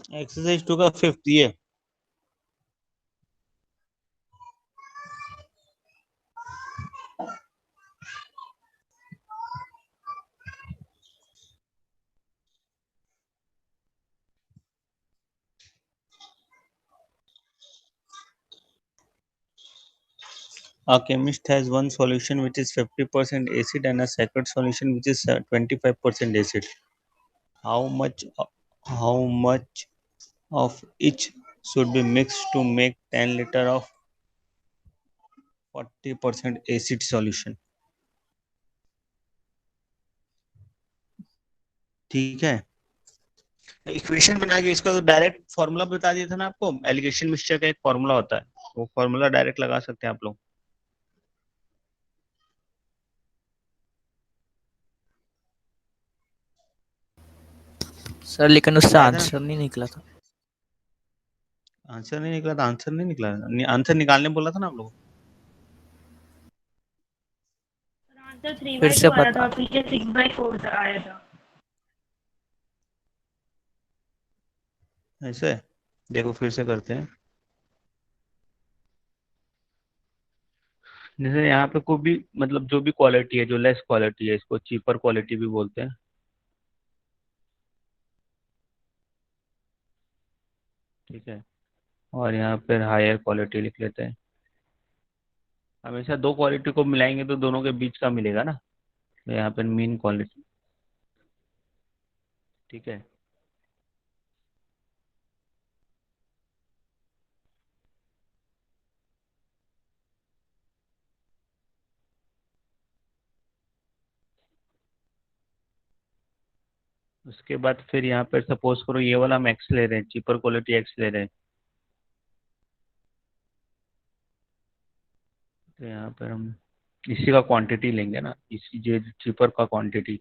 Exercise 2 का 5th ये A chemist has one solution which is 50% acid and a second solution which is 25% acid. How much how much of each should be mixed to make 10 liter of 40% acid solution? ठीक है, equation बना के इसका तो direct formula बता दिया था ना आपको, एलिगेशन मिक्सचर का एक फॉर्मूला होता है, वो फॉर्मूला डायरेक्ट लगा सकते हैं आप लोग। सर लेकिन उससे याद है ना? आंसर नहीं निकला था। आंसर नहीं निकला था, आंसर नहीं निकला, आंसर निकालने बोला था ना आप लोग। आंसर 3 फिर बाई से 2 आया था बता। और पीछे 6 बाई 4 आया था। ऐसे देखो, फिर से करते हैं। जैसे यहाँ पे कोई भी मतलब जो भी क्वालिटी है, जो लेस क्वालिटी है, इसको चीपर क्वालिटी भी बोलते हैं, ठीक है। और यहाँ पर हायर क्वालिटी लिख लेते हैं। हमेशा दो क्वालिटी को मिलाएंगे तो दोनों के बीच का मिलेगा ना, तो यहाँ पर मीन क्वालिटी, ठीक है। उसके बाद फिर यहाँ पर सपोज करो ये वाला हम एक्स ले रहे हैं, चीपर क्वालिटी एक्स ले रहे हैं, तो यहाँ पर हम इसी का क्वांटिटी लेंगे ना, इसी जो चीपर का क्वांटिटी,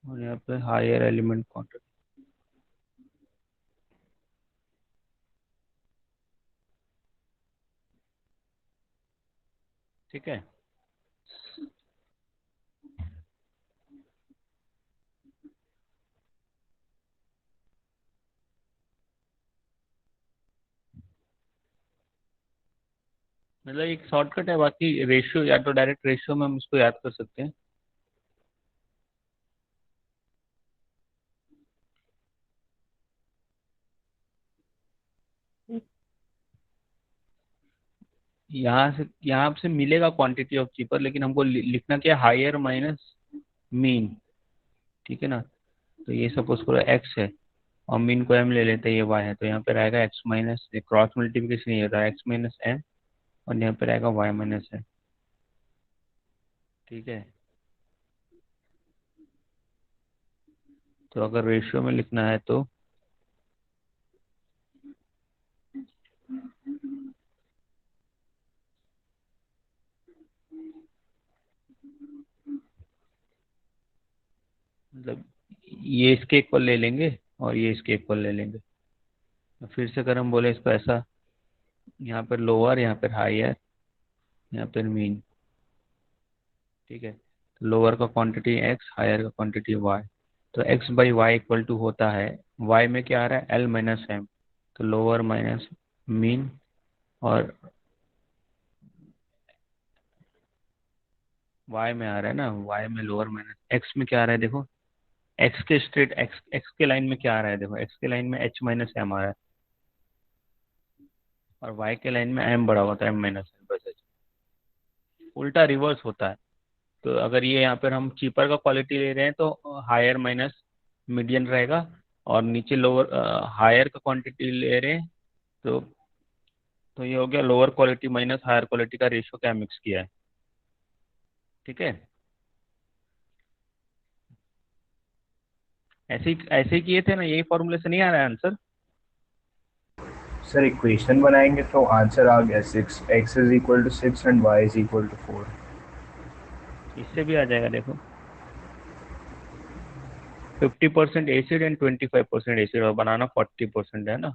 और यहाँ पे हायर एलिमेंट क्वांटिटी, ठीक है। मतलब एक शॉर्टकट है, बाकी रेशियो या तो डायरेक्ट रेशियो में हम इसको याद कर सकते हैं। यहाँ से मिलेगा क्वांटिटी ऑफ चीपर, लेकिन हमको लिखना क्या है, हायर माइनस मीन, ठीक है ना। तो ये सपोज करो एक्स है और मीन को एम ले लेते हैं, ये वाई है, तो यहाँ पे रहेगा एक्स माइनस, क्रॉस मल्टीप्लिकेशन ये रहा एक्स माइनस एम, और यहाँ पे रहेगा वाई माइनस एम, ठीक है। तो अगर रेशियो में लिखना है तो मतलब ये इसके इक्वल ले लेंगे और ये इसके इक्वल ले लेंगे। तो फिर से अगर हम बोले इसको ऐसा, यहाँ पर लोअर, यहाँ पर हायर, यहाँ पर मीन, ठीक है। लोअर का क्वांटिटी एक्स, हायर का क्वांटिटी वाई, तो x by Y equal to होता है, वाई में क्या आ रहा है, एल माइनस एम, तो लोअर माइनस मीन, और वाई में आ रहा है ना, वाई में लोअर माइनस, एक्स में क्या आ रहा है देखो, एक्स के स्ट्रेट, एक्स के लाइन में क्या आ रहा है देखो, एक्स के लाइन में एच माइनस एम आ रहा है, और वाई के लाइन में एम बड़ा होता है, एम माइनस एम, बस ऐसे। उल्टा रिवर्स होता है। तो अगर ये यहाँ पर हम चीपर का क्वालिटी ले रहे हैं तो हायर माइनस मीडियन रहेगा, और नीचे लोअर हायर का क्वांटिटी ले रहे हैं तो ये हो गया lower quality minus higher quality का रेशियो क्या मिक्स किया है, ठीक है। ऐसे ही किए थे ना, यही फॉर्मूले से नहीं आ रहा है आंसर। सर इक्वेशन बनाएंगे तो आंसर आ गया 6, x is equal to 6 and y is equal to 4। इससे भी आ जाएगा देखो, 50% एसिड एंड 25% एसिड, और बनाना 40% है ना।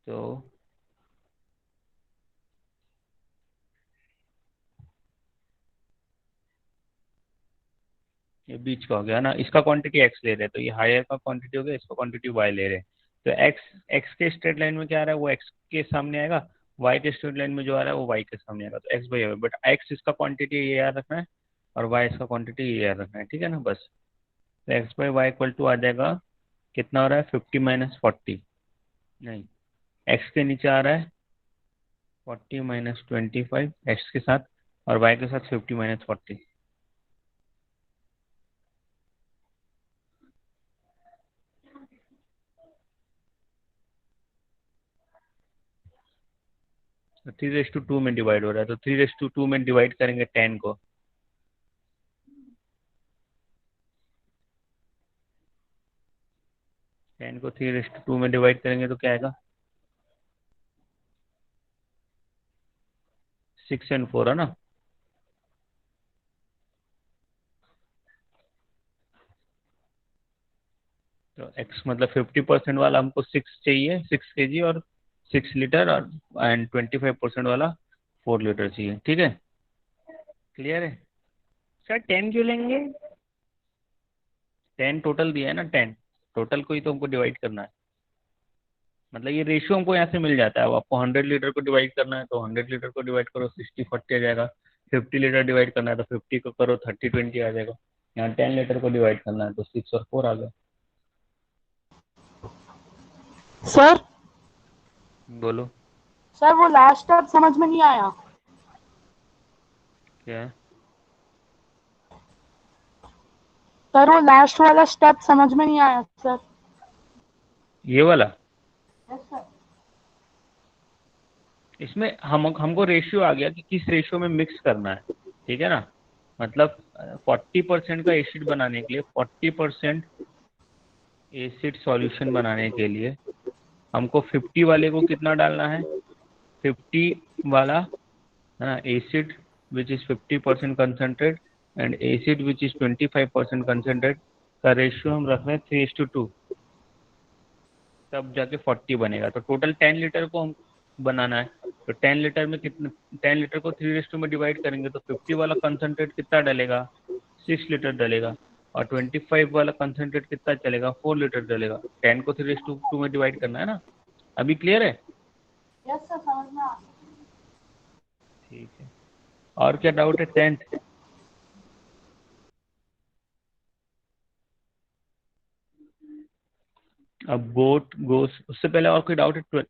तो ये बीच का हो गया ना, इसका क्वांटिटी x ले रहे हैं, तो ये हायर का क्वांटिटी हो गया, इसका क्वांटिटी y ले रहे हैं। तो x के स्ट्रेट लाइन में क्या आ रहा है, वो x के सामने आएगा, y के स्ट्रेट लाइन में जो आ रहा है वो y के सामने आएगा, तो x by y, but x इसका क्वांटिटी ये याद रखना है और y इसका क्वांटिटी ये याद रखना है, ठीक है ना बस। तो x by Y equal to आ जाएगा, कितना हो रहा है 50 माइनस 40, नहीं x के नीचे आ रहा है 40 माइनस 25 x के साथ, और y के साथ 50 माइनस 40। तो 3:2 में डिवाइड हो रहा है, तो 3:2 में डिवाइड करेंगे 10 को, 10 को 3:2 में डिवाइड करेंगे तो क्या आएगा, 6 एंड 4 है ना। तो x मतलब 50% वाला हमको 6 चाहिए, 6 kg और 6 लीटर, और एंड 25% वाला 4 लीटर चाहिए, ठीक है, क्लियर है। सर 10 क्यों लेंगे? 10 टोटल दिया है ना, 10 टोटल को ही तो हमको डिवाइड करना है, मतलब ये रेशियो हमको यहाँ से मिल जाता है। अब आपको 100 लीटर को डिवाइड करना है तो 100 लीटर को डिवाइड करो 60/40 आ जाएगा, 50 लीटर डिवाइड करना है तो 50 को करो 30/20 आ जाएगा, यहाँ 10 लीटर को डिवाइड करना है तो 6 और 4 आ गया। सर बोलो सर वो लास्ट स्टेप समझ में नहीं आया। क्या है, सर वो लास्ट वाला स्टेप समझ में नहीं आया सर। ये वाला, यस सर। इसमें हमको रेशियो आ गया कि किस रेशियो में मिक्स करना है, ठीक है ना। मतलब 40% का एसिड बनाने के लिए, 40% एसिड सॉल्यूशन बनाने के लिए हमको 50 वाले को कितना डालना है, 50 वाला है ना acid which is 50% concentrate and acid which is 25% concentrate का रेशियो हम रख रहे हैं 3:2, तब जाके 40 बनेगा। तो टोटल 10 लीटर को हम बनाना है, तो 10 लीटर में कितना, 10 लीटर को 3:2 में डिवाइड करेंगे तो 50 वाला कंसनट्रेट कितना डलेगा, 6 लीटर डलेगा, और 25 वाला कंसनट्रेट कितना चलेगा, 4 लीटर डलेगा। 10 को 3:2 में डिवाइड करना है ना, अभी क्लियर है। यस सर समझ में आ गया। ठीक है, और क्या डाउट है 10th। अब बोट गोस, उससे पहले और कोई डाउट है 12th।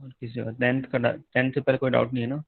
और किसी का 10th से पहले कोई डाउट नहीं है ना।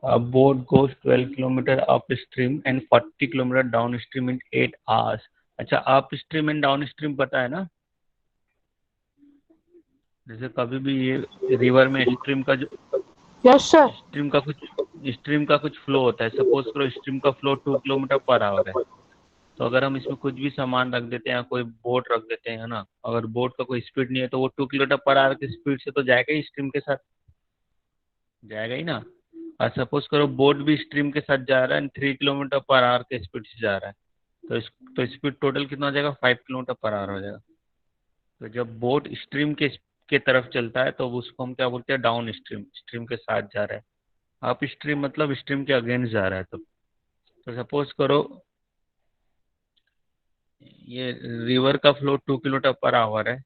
A boat goes 12 kilometer upstream and 40 kilometer downstream in 8 hours। अच्छा, अपस्ट्रीम एंड डाउनस्ट्रीम पता है ना। जैसे कभी भी ये रिवर में स्ट्रीम का जो यस सर। स्ट्रीम का कुछ फ्लो होता है, सपोज करो स्ट्रीम का फ्लो 2 किलोमीटर पर आवर है, तो अगर हम इसमें कुछ भी सामान रख देते हैं, कोई बोट रख देते हैं, है ना, अगर बोट का कोई स्पीड नहीं है तो वो 2 किलोमीटर पर आवर की स्पीड से तो जाएगा ही, स्ट्रीम के साथ जाएगा ही ना। और सपोज करो बोट भी स्ट्रीम के साथ जा रहा है, 3 किलोमीटर पर आवर के स्पीड से जा रहा है, तो स्पीड टोटल कितना हो जाएगा, 5 किलोमीटर पर आवर हो जाएगा। तो जब बोट स्ट्रीम के तरफ चलता है तो उसको हम क्या बोलते हैं, डाउन स्ट्रीम, स्ट्रीम के साथ जा रहा है। अप स्ट्रीम मतलब स्ट्रीम के अगेंस्ट जा रहा है। तो सपोज करो ये रिवर का फ्लो 2 किलोमीटर पर आवर है,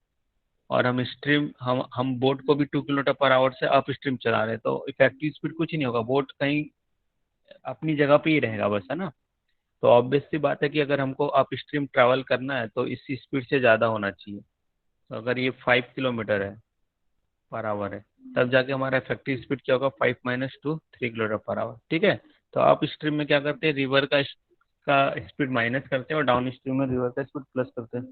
और हम बोट को भी 2 किलोमीटर पर आवर से अप स्ट्रीम चला रहे हैं, तो इफेक्टिव स्पीड कुछ नहीं होगा, बोट कहीं अपनी जगह पे ही रहेगा बस, है ना। तो ऑब्वियस सी बात है कि अगर हमको अप स्ट्रीम ट्रैवल करना है तो इस स्पीड से ज़्यादा होना चाहिए। तो अगर ये 5 किलोमीटर पर आवर है, तब जाके हमारा इफेक्टिव स्पीड क्या होगा, 5 - 2 3 किलोमीटर पर आवर, ठीक है। तो अप स्ट्रीम में क्या करते हैं, रिवर का स्पीड माइनस करते हैं और डाउन स्ट्रीम में रिवर का स्पीड प्लस करते हैं।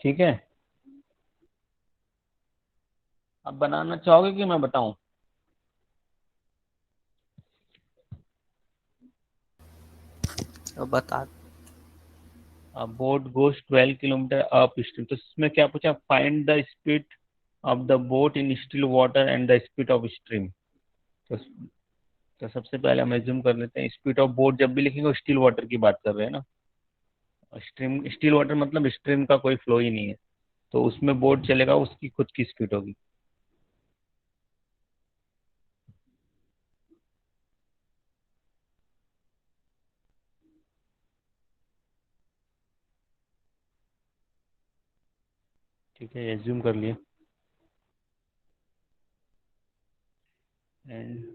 ठीक है, अब बनाना चाहोगे कि मैं बताऊं? तो बता। Boat goes 12 kilometre up stream, तो इसमें क्या पूछा, find the speed of the boat in still water and the speed of stream. तो, तो सबसे पहले हम एज्यूम कर लेते हैं, स्पीड ऑफ बोट जब भी लिखेंगे स्टिल वाटर की बात कर रहे हैं ना। स्ट्रीम, स्टिल वाटर मतलब स्ट्रीम का कोई फ्लो ही नहीं है, तो उसमें बोट चलेगा, उसकी खुद की स्पीड होगी। ठीक है, एज्यूम कर लिए। एंड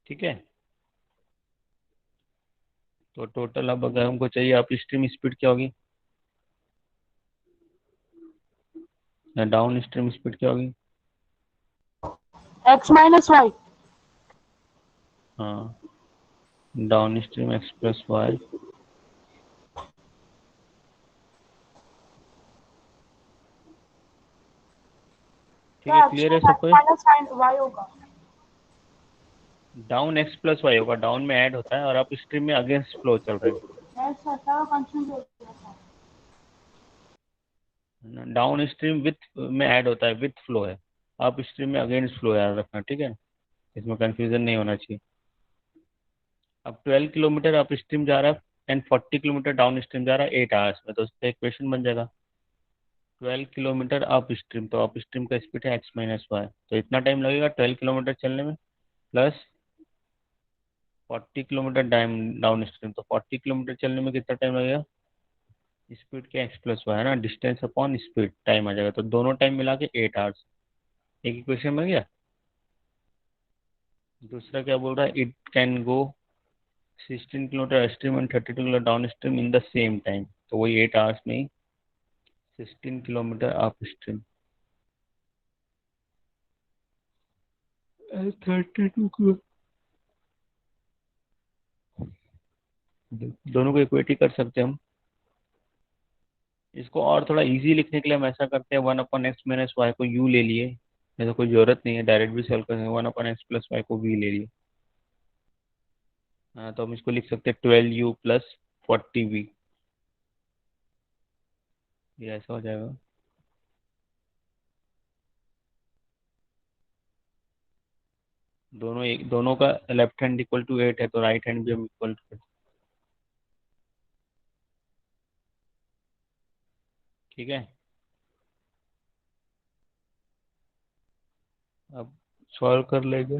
ठीक है, तो टोटल अब अगर हमको चाहिए अप स्ट्रीम स्पीड क्या होगी या डाउन स्ट्रीम स्पीड क्या होगी। x - y। हाँ, डाउन स्ट्रीम x+y। ठीक है, क्या क्लियर है x सब कोई? -y होगा? डाउन x+y होगा, डाउन में ऐड होता है और अप स्ट्रीम में अगेंस्ट फ्लो चल रहे ऐसा था, कंफ्यूज हो गया था। हैं। डाउन स्ट्रीम विथ में ऐड होता है, विथ फ्लो है, अप स्ट्रीम में अगेंस्ट फ्लो याद रखना, ठीक है। इसमें कंफ्यूजन नहीं होना चाहिए। अब 12 किलोमीटर अप स्ट्रीम जा रहा है एंड 40 किलोमीटर डाउन स्ट्रीम जा रहा है 8 आवर्स में, तो उसका इक्वेशन बन जाएगा 12 किलोमीटर अप स्ट्रीम, तो अप स्ट्रीम का स्पीड है x - y, तो इतना टाइम लगेगा 12 किलोमीटर चलने में, प्लस 40 किलोमीटर डाउन स्ट्रीम, तो 40 किलोमीटर चलने में कितना टाइम लगेगा, स्पीड के x+y है ना, डिस्टेंस अपॉन स्पीड, टाइम आ जाएगा, तो दोनों टाइम मिला के 8 आवर्स। एक इक्वेशन बन गया। दूसरा क्या बोल रहा है, it can go 16 kilometre stream and 32 kilometre down stream in the same time, तो वही 8 आवर्स में ही 16 किलोमीटर अप स्ट्रीम, 32 दोनों को इक्वेट ही कर सकते हैं हम। इसको और थोड़ा इजी लिखने के लिए हम ऐसा करते हैं, 1/x - y को u ले लिए, नहीं तो कोई जरूरत नहीं है, डायरेक्ट भी सॉल्व कर सकते हैं, 1/x+y को v ले लिए। हाँ, तो हम इसको लिख सकते हैं 12u + 40v, ये ऐसा हो जाएगा। दोनों का लेफ्ट हैंड इक्वल टू 8 है, तो राइट हैंड भी हम इक्वल टू, ठीक है। अब सॉल्व कर लेंगे।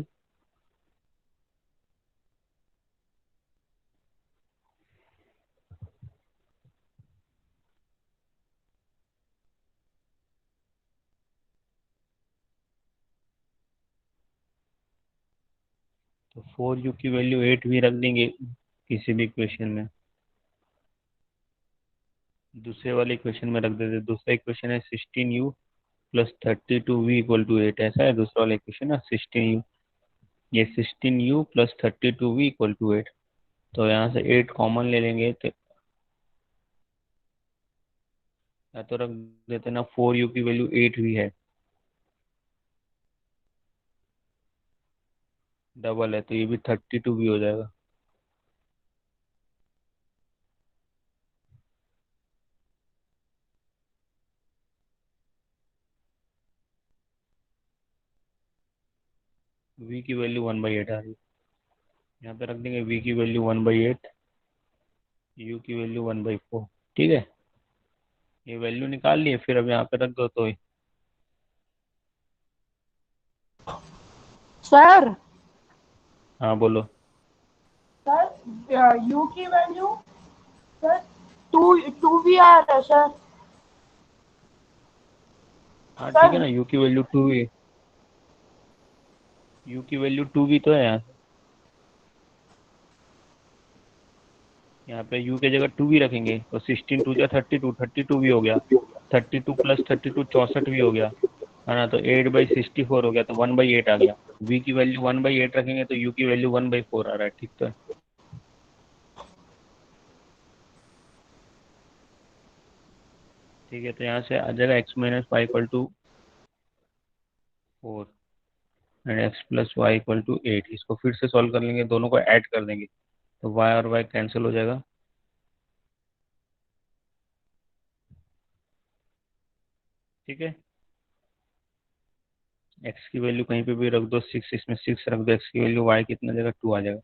तो 4u की वैल्यू 8 भी रख देंगे किसी भी इक्वेशन में, दूसरे वाले इक्वेशन में रख देते, दूसरा इक्वेशन है 16u + 32v = 8, ऐसा है दूसरा वाला इक्वेशन ना, 16u, ये 16u + 32v = 8, तो यहाँ से 8 कॉमन ले लेंगे, तो या तो रख देते ना 4u की वैल्यू 8 भी है, डबल है, तो ये भी 32 भी हो जाएगा। v की वैल्यू 1/8 आ रही है। यहाँ पे रख देंगे v की वैल्यू 1/8, u की वैल्यू 1/4। ठीक है, ये वैल्यू निकाल लिए, फिर अब यहाँ पे रख दो तो सर हाँ बोलो। सर यू की वैल्यू सर टू टू भी आ रहा है सर। हाँ ठीक है सर ना, u की वैल्यू 2 भी, u की वैल्यू 2 भी तो है यहाँ। यहाँ पे u की जगह 2 भी रखेंगे तो 16 2 जा 32, 32 भी हो गया, 32 + 32 64 भी हो गया, है ना। तो 8/64 हो गया, तो 1/8 आ गया। v की वैल्यू 1/8 रखेंगे तो u की वैल्यू 1/4 आ रहा है। ठीक तो है। ठीक है, तो यहाँ से आ जाएगा x - y = 4 and x + y = 8। इसको फिर से सॉल्व कर लेंगे, दोनों को ऐड कर देंगे तो y और y कैंसिल हो जाएगा। ठीक है, x की वैल्यू कहीं पे भी रख दो 6, इसमें 6 रख दो, x की वैल्यू y कितना आ जाएगा 2 आ जाएगा।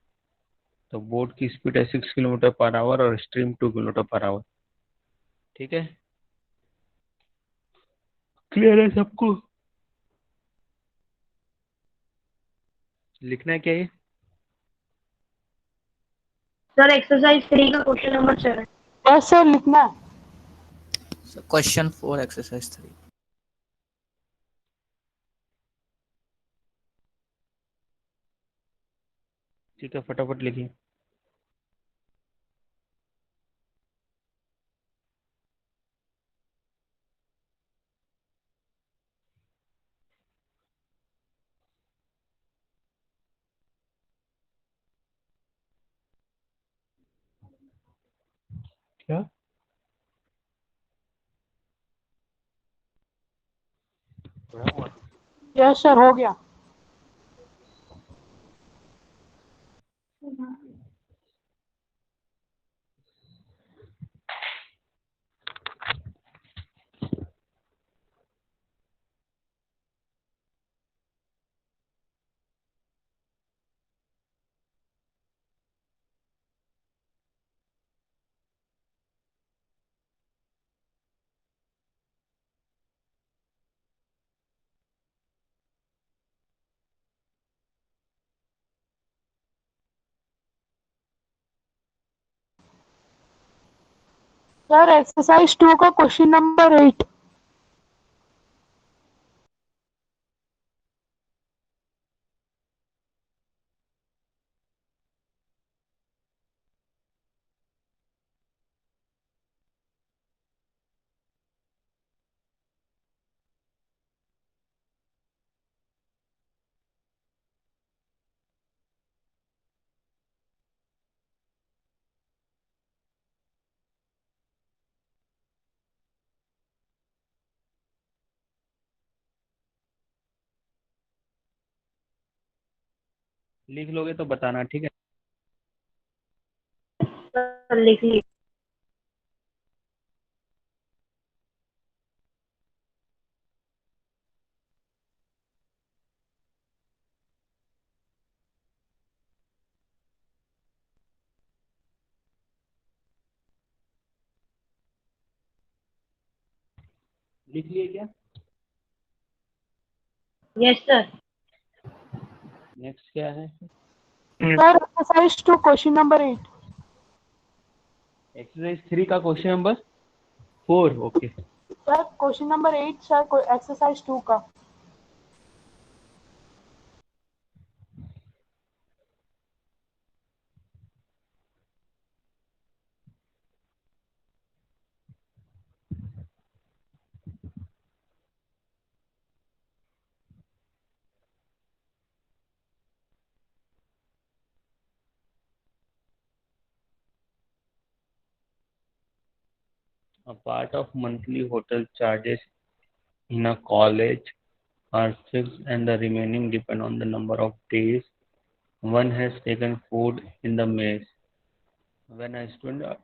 तो बोट की स्पीड है 6 किलोमीटर/आवर और स्ट्रीम 2 किलोमीटर/आवर। ठीक है, क्लियर है सबको? लिखना है क्या ये? सर एक्सरसाइज 3 का क्वेश्चन नंबर 7। यस सर लिखना है। Question 4 exercise 3। ठीक है, फटाफट लिखिए। क्या? यस सर हो गया। सर एक्सरसाइज 2 का क्वेश्चन नंबर 8। लिख लोगे तो बताना, ठीक है। सर लिख ली। लिख लिए क्या? Yes sir. नेक्स्ट क्या है? Sir exercise 2 question number 8। Exercise 3 का question number 4। Okay. Sir question number 8 sir exercise 2 का। A part of monthly hotel charges in a college are fixed and the remaining depend on the number of days one has taken food in the mess. When a student,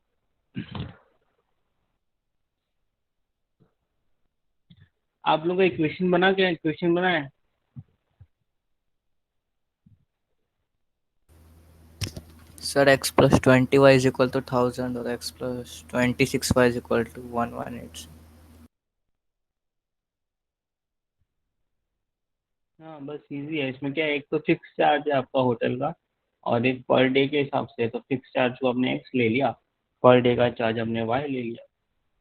आप लोग equation बना के equation बनाए? Sir, x plus 20y is equal to 1000 or x plus 26y is equal to 118. हाँ बस easy है। इसमें क्या है, एक तो फिक्स चार्ज है आपका होटल का, और एक पर डे के हिसाब से है। तो फिक्स चार्ज को आपने एक्स ले लिया, पर डे का चार्ज हमने वाई ले लिया।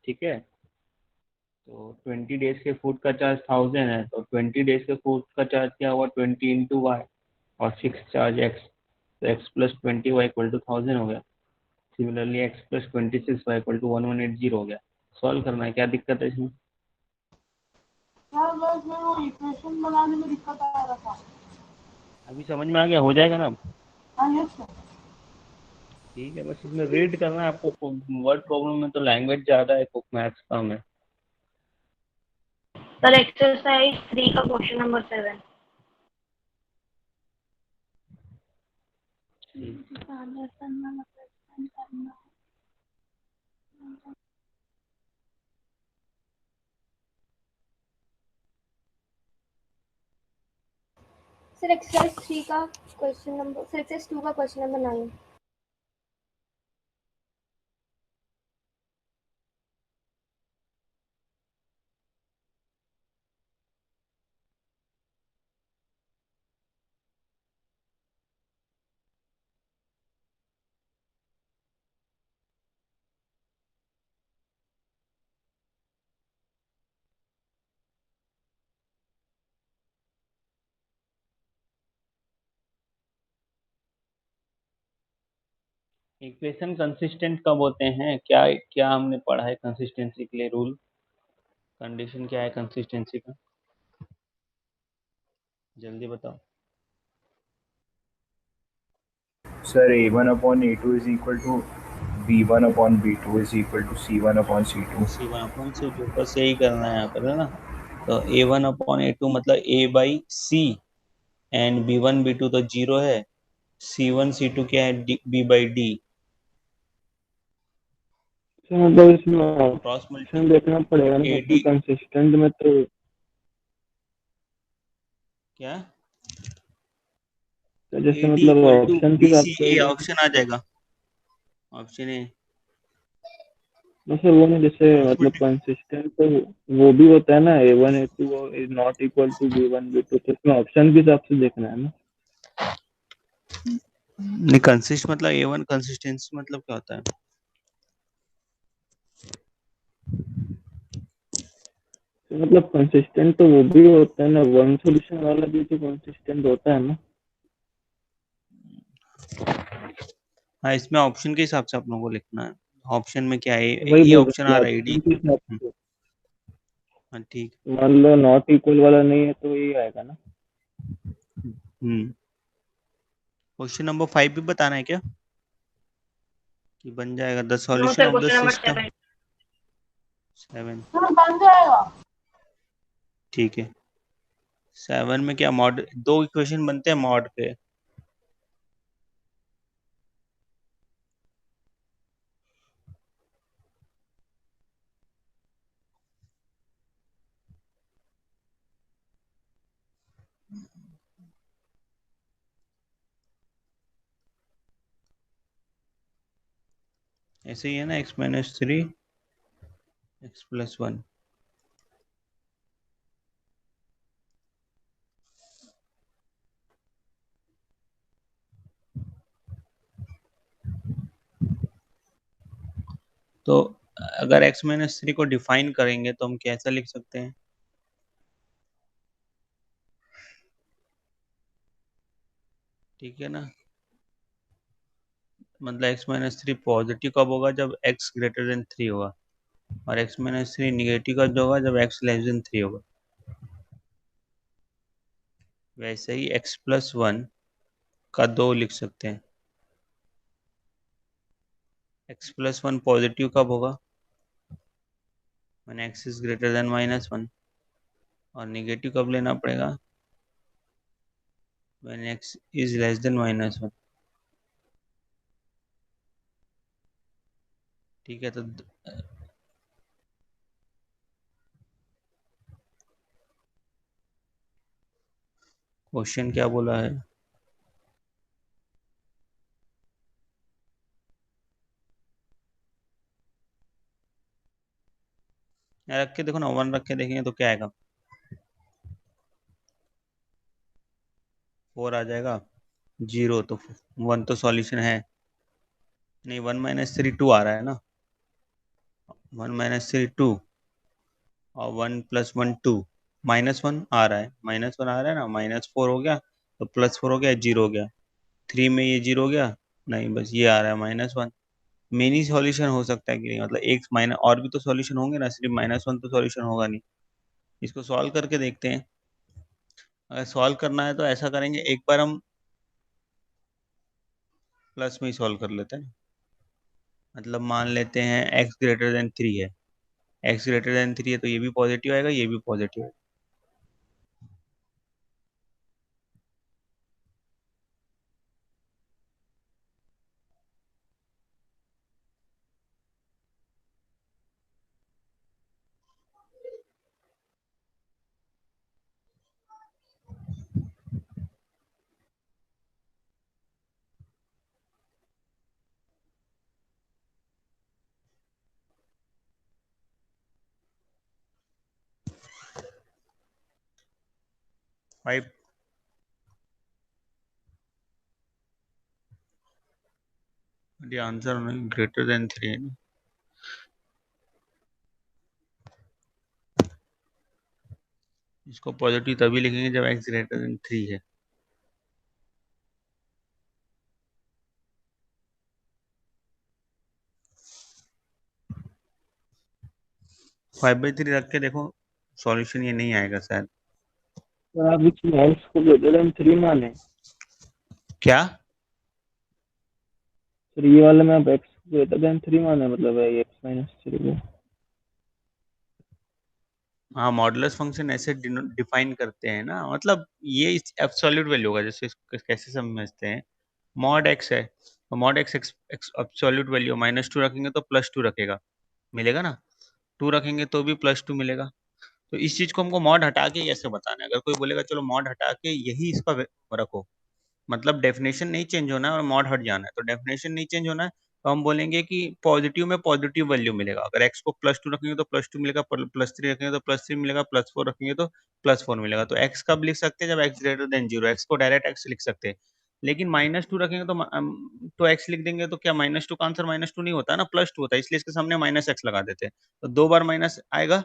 ठीक है। तो 20 डेज के फूड का चार्ज 1000 है, तो 20 डेज के फूड का चार्ज क्या हुआ, 20 × वाई, और फिक्स चार्ज एक्स। तो x plus 20 y equal to 1000 हो गया। Similarly x plus 26 y equal to 1180 हो गया। सॉल्व करना है, क्या दिक्कत है इसमें? सर बस में वो इक्वेशन बनाने में दिक्कत आ रहा था। अभी समझ में आ गया, हो जाएगा ना अब? हाँ यस सर। ठीक है, बस इसमें रीड करना है आपको। वर्ड प्रॉब्लम में तो लैंग्वेज ज़्यादा है, मैथ्स कम है। सर एक्सरसाइज 3 का क्वेश्चन नंबर 7। ठीक। सर एक्सरसाइज 3 का क्वेश्चन नंबर, सर एक्सरसाइज 2 का क्वेश्चन नंबर 9। इक्वेशन कंसिस्टेंट कब होते हैं, क्या क्या हमने पढ़ा है कंसिस्टेंसी के लिए रूल? कंडीशन क्या है कंसिस्टेंसी का, जल्दी बताओ। Sir, A1 upon A2 is equal to B1 upon B2 is equal to C1 upon C2. C1/C2, बस यही करना है यहाँ पर, है ना? तो A1/A2 मतलब A/C, एंड B1/B2 तो जीरो है। C1/C2 क्या है, B/D। मतलब इसमें क्रॉस ऑप्शन मल्टीप्लाई देखना पड़ेगा ना, AD मतलब कंसिस्टेंट में तो। क्या, तो जैसे AD मतलब इक्वल टू ऑप्शन के हिसाब से BCA ऑप्शन आ जाएगा, ऑप्शन ए। मतलब वो नहीं, जैसे क्रॉस मतलब मल्टीप्लाई कंसिस्टेंट तो वो भी होता है ना, A1 A2 is not equal to B1 B2, तो इसमें ऑप्शन के हिसाब से देखना है ना। नहीं, कंसिस्ट मतलब A1 कंसिस्टेंसी मतलब क्या होता है? तो मतलब कंसिस्टेंट तो वो भी होता है ना, वन सॉल्यूशन वाला भी तो कंसिस्टेंट होता है ना। हाँ, इसमें ऑप्शन के हिसाब से आप लोगों को लिखना है। ऑप्शन में क्या है, वही ये बोल ऑप्शन रहे आ हैं रहा है ऑप्शन AD। के हिसाब से। हाँ ठीक। मान लो नॉट इक्वल वाला नहीं है तो यही आएगा ना। हम्म। क्वेश्चन नंबर 5 भी बताना है क्या, कि बन जाएगा the no solution sir, of the question number system? 7। 7। Sir बन जाएगा। ठीक है। 7 में क्या, मॉड, दो इक्वेशन बनते हैं मॉड के। ऐसे ही है ना, x-3 x+1। तो अगर x-3 को डिफाइन करेंगे तो हम कैसा लिख सकते हैं? ठीक है ना, मतलब x-3 पॉजिटिव कब होगा, जब x greater than 3 होगा, और x-3 निगेटिव कब होगा, जब x<3 होगा। वैसे ही x+1 का 2 लिख सकते हैं। x+1 पॉजिटिव कब होगा, when x is greater than -1, और निगेटिव कब लेना पड़ेगा, when x is less than -1। ठीक है, तो क्वेश्चन क्या बोला है? यहाँ रख के देखो ना, 1 रख के देखेंगे तो क्या आएगा, 4 आ जाएगा, 0 तो 1 तो सॉल्यूशन है नहीं, 1 माइनस 3 2 आ रहा है ना, 1 माइनस 3 2 और 1 प्लस 1 2, -1 आ रहा है, -1 आ रहा है ना, -4 हो गया तो +4 हो गया, 0 हो गया, 3 में ये 0 हो गया, नहीं बस ये आ रहा है -1। मिनी सॉल्यूशन हो सकता है कि नहीं, मतलब एक माइनस और भी तो सॉल्यूशन होंगे ना, सिर्फ -1 तो सॉल्यूशन होगा नहीं। इसको सॉल्व करके देखते हैं। अगर सॉल्व करना है तो ऐसा करेंगे, एक बार हम प्लस में ही सॉल्व कर लेते हैं, मतलब मान लेते हैं x greater than 3 है, x greater than 3 है तो ये भी पॉजिटिव आएगा, ये भी पॉजिटिव है। फाइव ये आंसर greater than 3 है ना, इसको पॉजिटिव तभी लिखेंगे जब x greater than 3 है। 5/3 रख के देखो, सॉल्यूशन ये नहीं आएगा शायद। तो आप इस x को ग्रेटर देन 3 माने, क्या 3 वाले में आप x को ग्रेटर देन 3 माने, मतलब है x माइनस 3 को। हाँ, मॉडुलस फंक्शन ऐसे डिफाइन करते हैं ना, मतलब ये एब्सोल्यूट वैल्यू होगा, जैसे इसको कैसे समझते हैं, मॉड x है तो मॉड x एब्सोल्यूट वैल्यू, -2 रखेंगे तो +2 रखेगा, मिलेगा ना, 2 रखेंगे तो भी +2 मिलेगा। तो इस चीज को हमको मॉड हटा के कैसे बताना है, अगर कोई बोलेगा चलो मॉड हटा के यही इसका रखो, मतलब डेफिनेशन नहीं चेंज होना है और मॉड हट जाना है, तो डेफिनेशन नहीं चेंज होना है तो हम बोलेंगे कि पॉजिटिव में पॉजिटिव वैल्यू मिलेगा, अगर x को +2 रखेंगे तो +2 मिलेगा, +3 रखेंगे तो +3 मिलेगा, +4 रखेंगे तो +4 मिलेगा। तो x कब लिख सकते हैं, जब x ग्रेटर देन 0, x को डायरेक्ट x लिख सकते हैं, लेकिन -2 रखेंगे तो x लिख देंगे तो क्या -2 का आंसर -2 नहीं होता है ना, +2 होता है, इसलिए इसके सामने -x लगा देते हैं, तो 2 बार माइनस आएगा,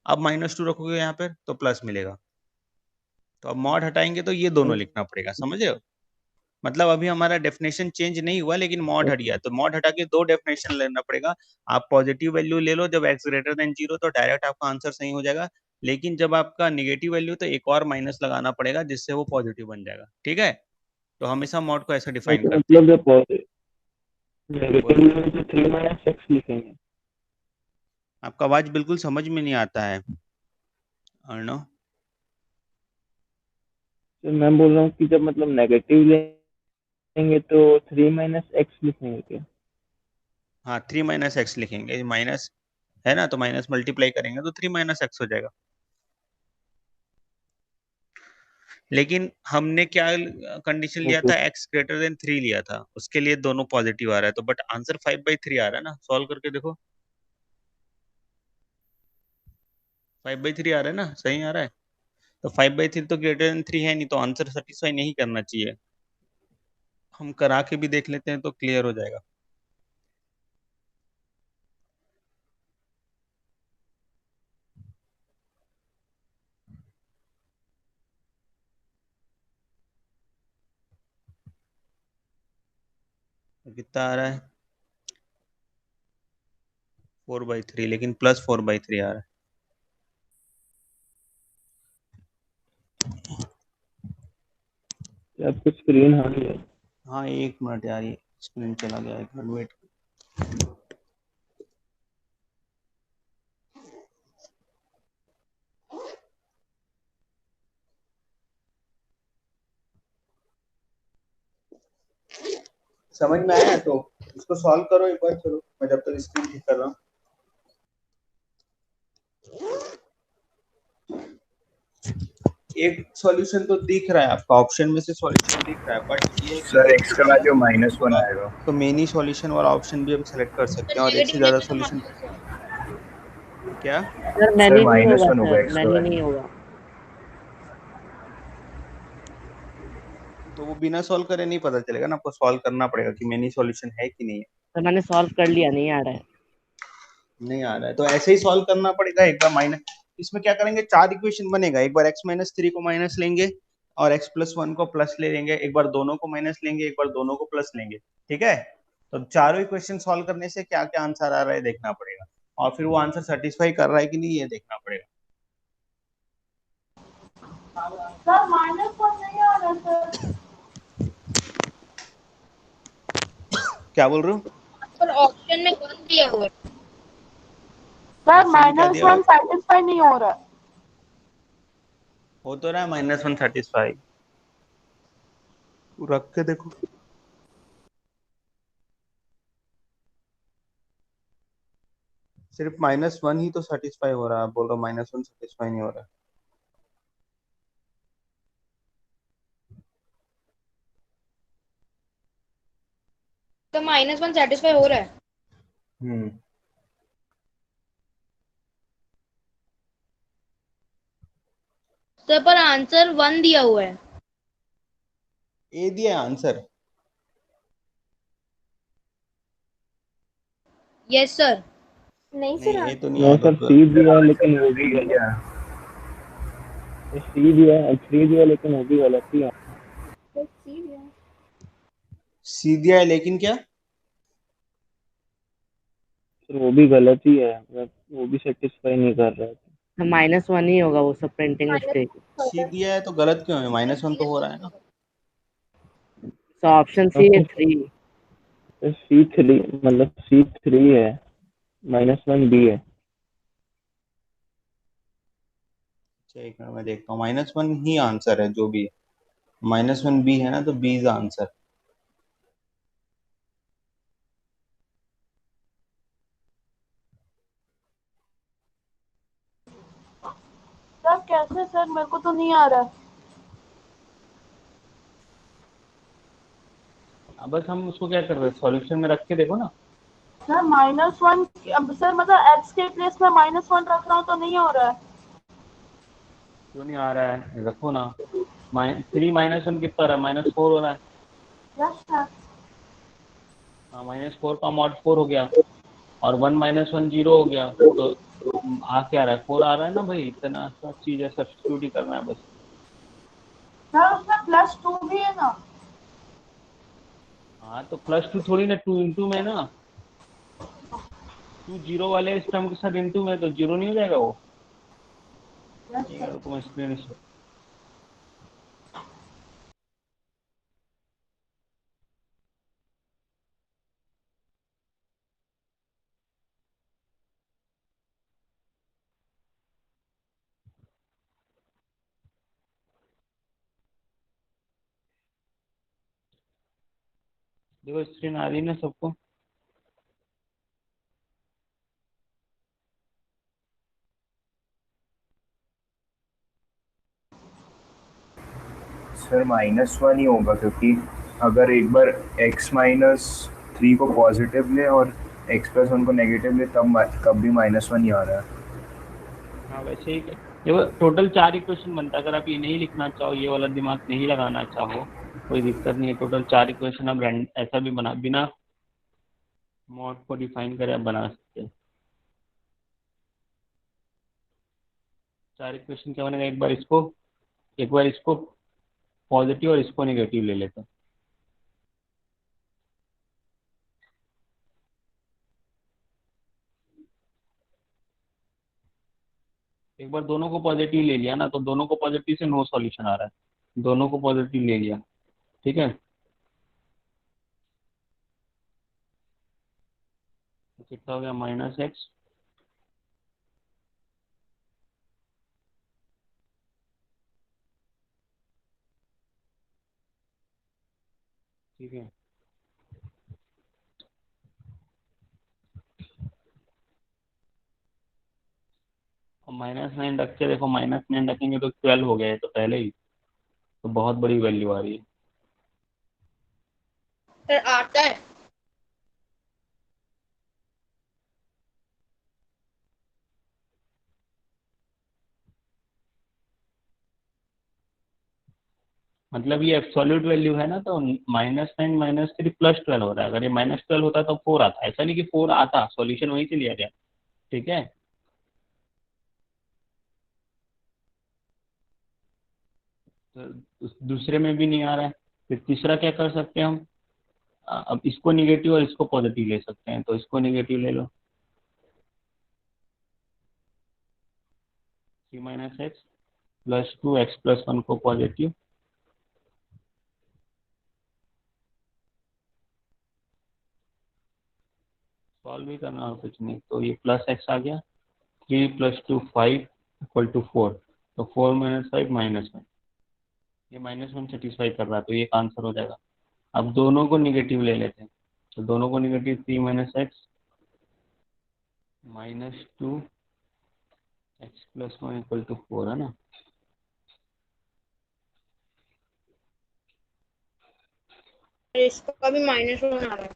अब -2 रखोगे यहाँ पर तो प्लस मिलेगा, तो अब मॉड हटाएंगे तो ये दोनों लिखना पड़ेगा, समझ रहे हो, मतलब अभी हमारा डेफिनेशन चेंज नहीं हुआ लेकिन मॉड हट गया, तो मॉड हटा के 2 डेफिनेशन लेना पड़ेगा। आप पॉजिटिव वैल्यू ले लो जब x ग्रेटर देन 0 तो डायरेक्ट आपका आंसर सही हो जाएगा, लेकिन जब आपका नेगेटिव वैल्यू तो एक और माइनस लगाना पड़ेगा जिससे वो पॉजिटिव बन जाएगा, ठीक है। तो हमेशा मॉड को ऐसा डिफाइन तो करते हैं। मतलब जब नेगेटिव बोलो, में तो 3 माइनस x लिखेंगे। आपका आवाज बिल्कुल समझ में नहीं आता है अर्णव। तो मैं बोल रहा हूँ कि जब मतलब नेगेटिव लेंगे तो 3 माइनस x लिखेंगे क्या? हाँ, 3 - x लिखेंगे, माइनस है ना तो माइनस मल्टीप्लाई करेंगे तो 3 - x हो जाएगा, लेकिन हमने क्या कंडीशन लिया ओके। था, x ग्रेटर देन 3 लिया था, उसके लिए दोनों पॉजिटिव आ रहा है, तो बट आंसर 5/3 आ रहा है ना, सॉल्व करके देखो 5/3 आ रहा है ना, सही आ रहा है, तो 5/3 तो ग्रेटर देन 3 है नहीं, तो आंसर सेटिस्फाई नहीं करना चाहिए, हम करा के भी देख लेते हैं तो क्लियर हो जाएगा। तो कितना आ रहा है 4/3, लेकिन +4/3 आ रहा है। क्या आपकी स्क्रीन हाई है? हाँ 1 मिनट यार, ये स्क्रीन चला गया, 1 मिनट वेट। समझ में आया तो इसको सॉल्व करो एक बार, चलो मैं जब तक स्क्रीन ठीक कर रहा हूँ। एक सॉल्यूशन तो दिख रहा है आपका, ऑप्शन में से सॉल्यूशन दिख रहा है, बट ये सर x का वैल्यू -1 आएगा। तो मेनी सॉल्यूशन वाला ऑप्शन भी हम सेलेक्ट कर सकते हैं और एक से ज्यादा सॉल्यूशन। क्या? सर मैनी नहीं माइनस होगा, वन होगा सर एक्स का मैनी वैल्यू। नहीं होगा। तो वो बिना सॉल्व करे नहीं पता चलेगा ना, आपको सॉल्व करना पड़ेगा कि मेनी सॉल्यूशन है कि नहीं है। सर मैंने सॉल्व कर लिया, नहीं आ रहा है। नहीं आ रहा है तो ऐसे ही सॉल्व करना पड़ेगा। एक बार माइनस, इसमें क्या करेंगे, 4 इक्वेशन बनेगा। एक बार x-3 को माइनस लेंगे और x+1 को प्लस ले लेंगे, एक बार दोनों को माइनस लेंगे, एक बार दोनों को प्लस लेंगे। ठीक है, तो चारों इक्वेशन सॉल्व करने से क्या क्या आंसर आ रहा है देखना पड़ेगा, और फिर वो आंसर सेटिस्फाई कर रहा है कि नहीं ये देखना पड़ेगा। सर -1 नहीं आ रहा सर। क्या बोल रहे हो? पर ऑप्शन में 1 दिया हुआ है। सर ऑप्शन में क्या दिया हुआ -1 है? सेटिस्फाई नहीं हो रहा है। हो तो रहा है -1 सेटिस्फाई, रख के देखो। सिर्फ -1 ही तो सेटिस्फाई हो रहा है, आप बोल रहे हो -1 सेटिस्फाई नहीं हो रहा है। तो -1 सेटिस्फाई हो रहा है। हम्म, सर पर आंसर 1 दिया हुआ है। ए दिया आंसर। Yes sir. नहीं नहीं, सर, ए तो नहीं नो आएगा सर, तो। सी दिया है लेकिन वो भी गलत। क्या? सी दिया है, 3 दिया लेकिन वो भी गलत ही है। आंसर सी दिया है। सी दिया है लेकिन क्या? सर वो भी गलत ही है, मतलब वो भी सेटिस्फाई नहीं कर रहा है। सर -1 ही होगा, वो सब प्रिंटिंग माइनस मिस्टेक। सी दिया है तो गलत क्यों है? -1 तो हो रहा है ना। सर ऑप्शन सी है 3। C3 मतलब C3 है, -1 B है। अच्छा, एक मिनट मैं देखता हूँ। -1 ही आंसर है जो भी है। -1 बी है ना, तो बी इज आंसर। सर कैसे सर, मेरे को तो नहीं आ रहा है। अब बस हम उसको क्या कर रहे हैं, सॉल्यूशन में रख के देखो ना। सर -1, अब सर मतलब एक्स के प्लेस में -1 रख रहा हूँ तो नहीं हो रहा है। क्यों नहीं आ रहा है, रखो ना। 3 -1 कितना हो रहा है? -4 हो रहा है। Yes sir. हाँ, -4 का मॉड 4 हो गया, और 1 - 1 0 हो गया, तो आ क्या रहा है? 4 आ रहा है ना भाई। इतना सा चीज है, सब्स्टिट्यूट ही करना है बस। सर उसमें +2 भी है ना। हाँ तो +2 थोड़ी ना, 2 इंटू में ना। 2 जीरो वाले स्टम्प के साथ इंटू में, तो जीरो नहीं हो जाएगा वो? यस ठीक है, सर। रुको मैं स्क्रीन। देखो स्क्रीन आ रही है ना सबको? सर -1 ही होगा, क्योंकि अगर एक बार x-3 को पॉजिटिव ले और x+1 को नेगेटिव ले, तब कब भी -1 ही आ रहा है। हाँ वैसे ही देखो, टोटल 4 इक्वेशन बनता है। अगर आप ये नहीं लिखना चाहो, ये वाला दिमाग नहीं लगाना चाहो, कोई दिक्कत नहीं है। टोटल 4 इक्वेशन आप ऐसा भी बना, बिना मॉड को डिफाइन करे आप बना सकते हैं। 4 इक्वेशन क्या बनेगा, एक बार इसको पॉजिटिव और इसको नेगेटिव ले लेते हैं। एक बार दोनों को पॉजिटिव ले लिया ना, तो दोनों को पॉजिटिव से नो सॉल्यूशन आ रहा है। दोनों को पॉजिटिव ले लिया, ठीक है। तो कितना हो गया, -x। ठीक है, और -9 रख के देखो। -9 रखेंगे तो 12 हो गया है तो पहले ही, तो बहुत बड़ी वैल्यू आ रही है। सर आता है। मतलब ये एब्सोल्यूट वैल्यू है ना, तो -9 -3 +12 हो रहा है। अगर ये -12 होता तो 4 आता, ऐसा नहीं कि 4 आता, सॉल्यूशन वहीं से लिया गया। ठीक है, तो दूसरे में भी नहीं आ रहा है, फिर तीसरा क्या कर सकते हैं हम? अब इसको निगेटिव और इसको पॉजिटिव ले सकते हैं, तो इसको निगेटिव ले लो, 3 - x +2 x + 1 को पॉजिटिव, सॉल्व भी करना और कुछ नहीं, तो ये +x आ गया। 3 + 2 5 = 4, तो 4 - 5 -1, ये -1 सेटिस्फाई कर रहा है, तो ये आंसर हो जाएगा। अब दोनों को निगेटिव ले लेते हैं, तो दोनों को निगेटिव, 3 - x -2 x + 1 = 4 है ना। इसका भी -1 आ रहा है।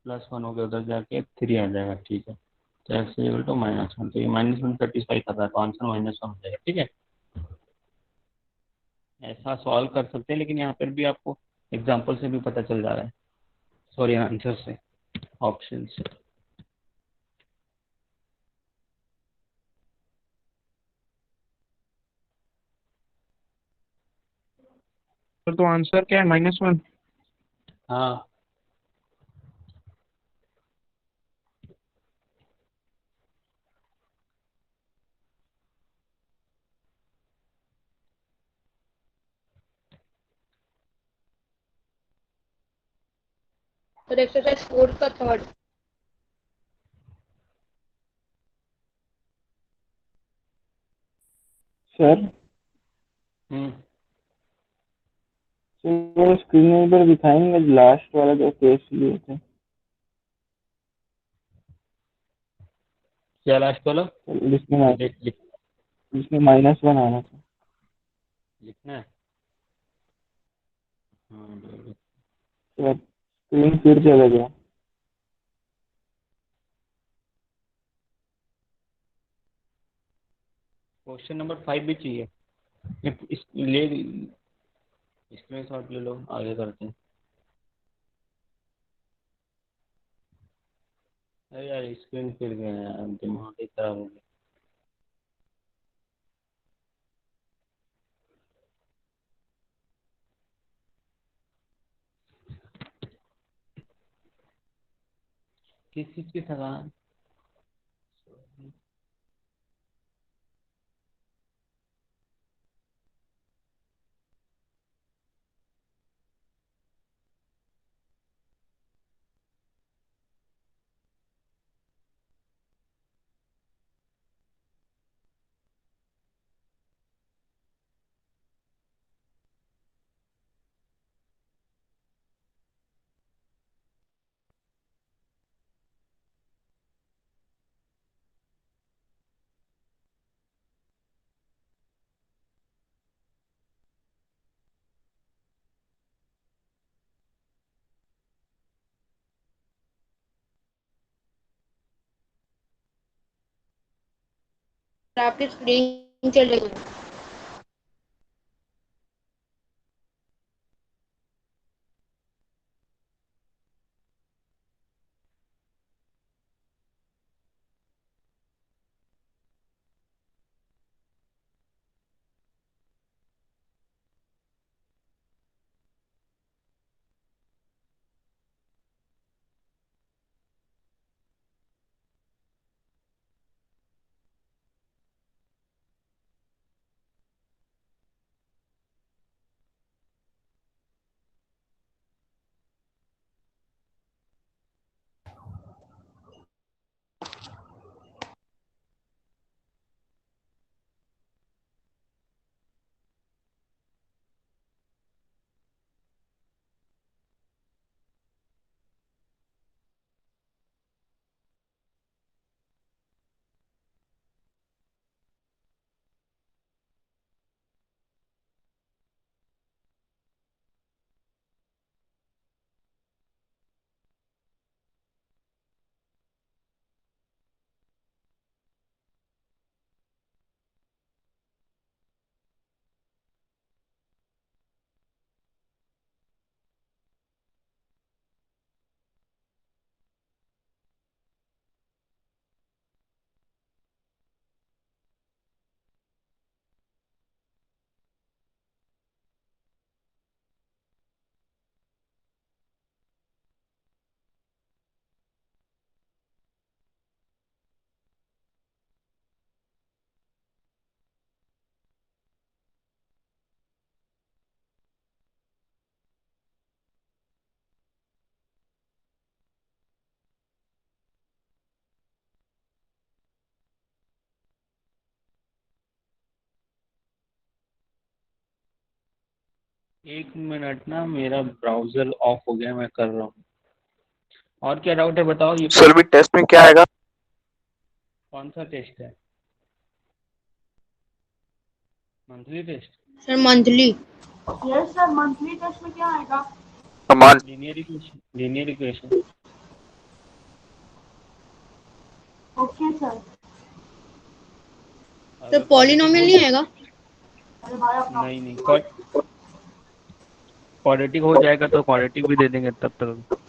+1 हो गया, उधर जाके 3 आ जाएगा। ठीक है, तो x = -1, तो ये -1 सेटिस्फाई कर रहा है, तो आंसर -1 हो जाएगा। ठीक है, ऐसा सॉल्व कर सकते हैं, लेकिन यहाँ पर भी आपको एग्जाम्पल से भी पता चल जा रहा है, सॉरी आंसर से, ऑप्शन से। तो आंसर क्या है? -1। हाँ, तो एक्सरसाइज 4 का थर्ड। सर हम्म, वो स्क्रीन पर दिखाएंगे लास्ट वाला जो केस लिए थे, क्या लास्ट वाला? जिसमें लिख लिख जिसमें -1 आना था। लिखना है। हाँ, तो स्क्रीन फिर चला गया। क्वेश्चन नंबर 5 भी चाहिए, ले स्क्रीन शॉट ले लो, आगे करते हैं। अरे यार, स्क्रीन फिर गया यार, दिमाग ही खराब हो गया। किस चीज की थकान? आपकी स्क्रीन चले गई। एक मिनट ना, मेरा ब्राउजर ऑफ हो गया, मैं कर रहा हूँ। और क्या डाउट है बताओ। ये सर भी टेस्ट में क्या आएगा? कौन सा टेस्ट है? Monthly test? Sir monthly. Yes sir, monthly test में क्या आएगा? मान linear equation, linear equation. Okay sir. तो पॉलिनोमियल नहीं आएगा? अरे भाई अपना नहीं नहीं, क्वाड्रेटिक हो जाएगा तो क्वाड्रेटिक भी दे देंगे तब तक।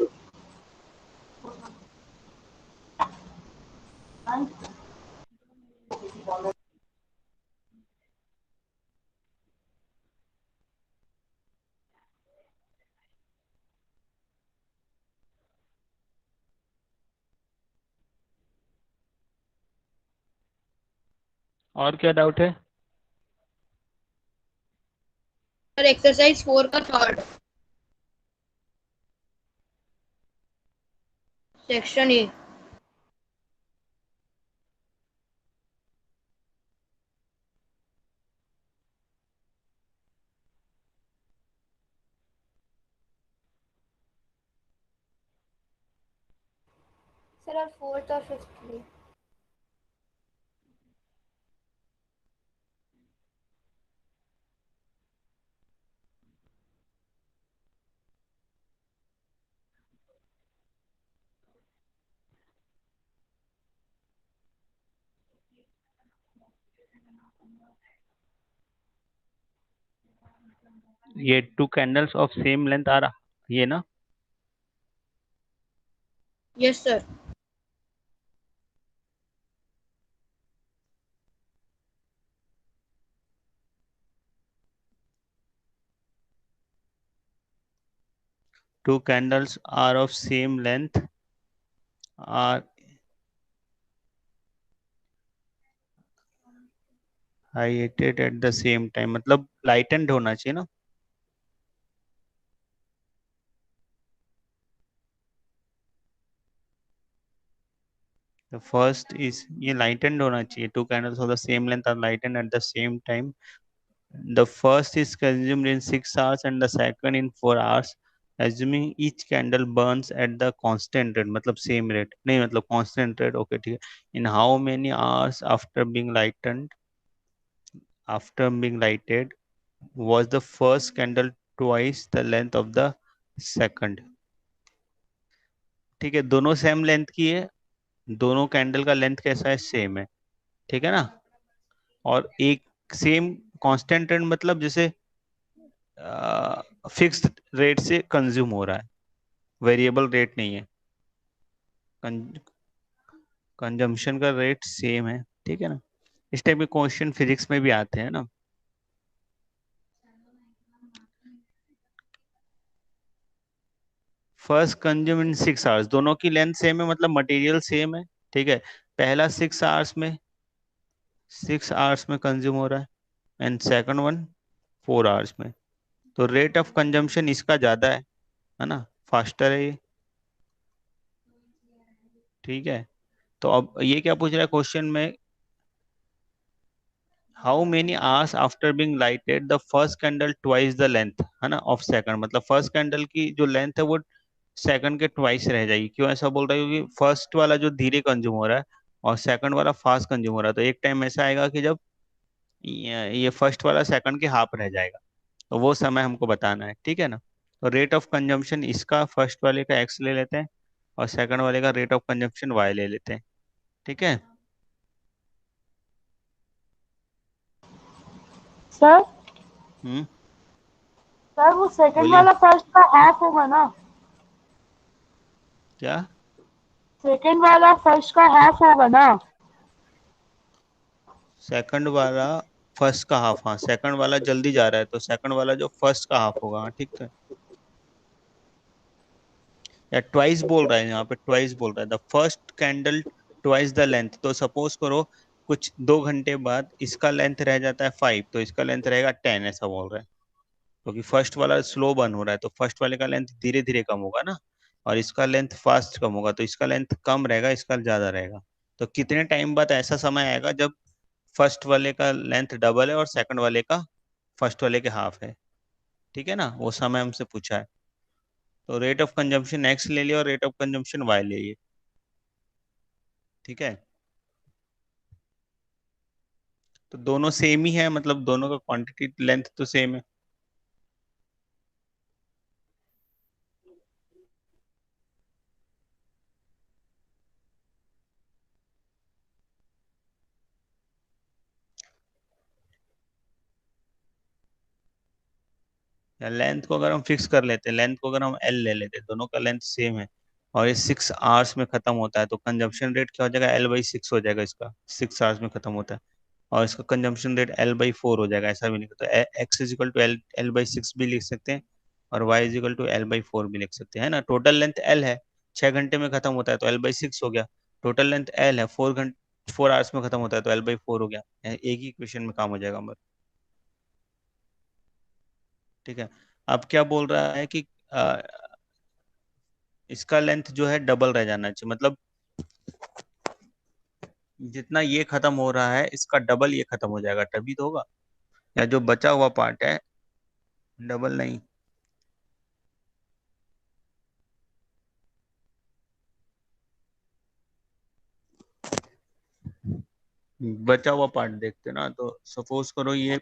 और क्या डाउट है? सर एक्सरसाइज 4 का थर्ड सेक्शन ए। सर और फोर्थ और फिफ्थ भी। ये 2 कैंडल्स ऑफ सेम लेंथ आ रहा, ये ना? Yes sir. Two candles are of same length are lighted at the same time, मतलब लाइटेंड होना चाहिए ना। The first is, ये lightened होना चाहिए। Two candles of the same length are lightened at the same time. The first is consumed in 6 hours and the second in 4 hours, assuming each candle burns at the constant rate, मतलब same rate नहीं, मतलब constant rate। okay, ठीक है। In how many hours after being lighted was the first candle twice the length of the second? ठीक है, दोनों same length की है, दोनों कैंडल का लेंथ कैसा है? सेम है, ठीक है ना। और एक सेम कांस्टेंट रेट मतलब जैसे फिक्स्ड रेट से कंज्यूम हो रहा है, वेरिएबल रेट नहीं है, कंजम्पशन का रेट सेम है, ठीक है ना। इस टाइप के क्वेश्चन फिजिक्स में भी आते हैं ना। फर्स्ट कंज्यूम इन 6 आवर्स, दोनों की लेंथ सेम है, मतलब मटेरियल सेम है, ठीक है। पहला 6 आवर्स में कंज्यूम हो रहा है एंड सेकंड वन 4 आवर्स में, तो रेट ऑफ कंजम्पशन इसका ज्यादा है ना, फास्टर है ये, ठीक है। तो अब ये क्या पूछ रहा है क्वेश्चन में, how many hours after being lighted the first candle twice the length, है ना, ऑफ सेकंड, मतलब फर्स्ट कैंडल की जो लेंथ है वो सेकंड के ट्वाइस रह जाएगी। क्यों ऐसा बोल रहा है? क्योंकि फर्स्ट वाला जो धीरे कंज्यूम हो रहा है और सेकंड वाला फास्ट कंज्यूम हो रहा है, तो एक टाइम ऐसा आएगा कि जब ये फर्स्ट वाला सेकंड के हाफ रह जाएगा, तो वो समय हमको बताना है, ठीक है ना। तो रेट ऑफ कंजम्पशन इसका फर्स्ट वाले का एक्स ले लेते हैं और सेकंड वाले का रेट ऑफ कंजम्पशन वाई ले लेते हैं, ठीक है। सर। हम्म, सर वो सेकंड बोलिए। वाला फर्स्ट का हाफ होगा ना? क्या? सेकंड वाला फर्स्ट का हाफ होगा ना? सेकंड वाला फर्स्ट का हाफ, हाँ, सेकंड वाला जल्दी जा रहा है तो सेकंड वाला जो फर्स्ट का हाफ होगा, हाँ ठीक है। या ट्वाइस बोल रहा है, यहाँ पे ट्वाइस बोल रहा है, the first candle twice the length, तो सपोज करो कुछ 2 घंटे बाद इसका लेंथ रह जाता है 5, तो इसका लेंथ रहेगा 10, ऐसा बोल रहा है। क्योंकि फर्स्ट वाला स्लो बर्न हो रहा है तो फर्स्ट वाले का लेंथ धीरे धीरे कम होगा ना, और इसका लेंथ फास्ट कम होगा, तो इसका लेंथ कम रहेगा, इसका ज्यादा रहेगा। तो कितने टाइम बाद ऐसा समय आएगा जब फर्स्ट वाले का लेंथ डबल है और सेकंड वाले का फर्स्ट वाले के हाफ है? ठीक है ना, वो समय हमसे पूछा है। तो रेट ऑफ कंजम्पशन एक्स ले लिया और रेट ऑफ कंजम्पशन वाई ले लिए। ठीक है, तो दोनों सेम ही है, मतलब दोनों का क्वांटिटी लेंथ तो सेम है। या लेंथ को अगर हम फिक्स कर लेते, लेंथ को अगर हम एल ले लेते, दोनों का लेंथ सेम है और ये 6 आवर्स में खत्म होता है, तो कंजम्पशन रेट क्या हो जाएगा, L/6 हो जाएगा, इसका 6 आवर्स में खत्म होता है। और इसका कंजम्पशन रेट L/4 हो जाएगा, ऐसा भी नहीं, तो x is equal to L/6 भी लिख सकते हैं और Y is equal to L/4 भी लिख सकते हैं, है ना। टोटल लेंथ L है, 6 घंटे में खत्म होता है तो L/6 हो गया। टोटल लेंथ L है, 4 आवर्स में खत्म होता है तो L/4 हो गया। एक ही इक्वेशन में काम हो जाएगा हमारा। ठीक है, अब क्या बोल रहा है कि इसका लेंथ जो है डबल रह जाना चाहिए, मतलब जितना ये खत्म हो रहा है इसका डबल ये खत्म हो जाएगा, तभी तो होगा। या जो बचा हुआ पार्ट है, डबल नहीं, बचा हुआ पार्ट देखते ना, तो सपोज करो ये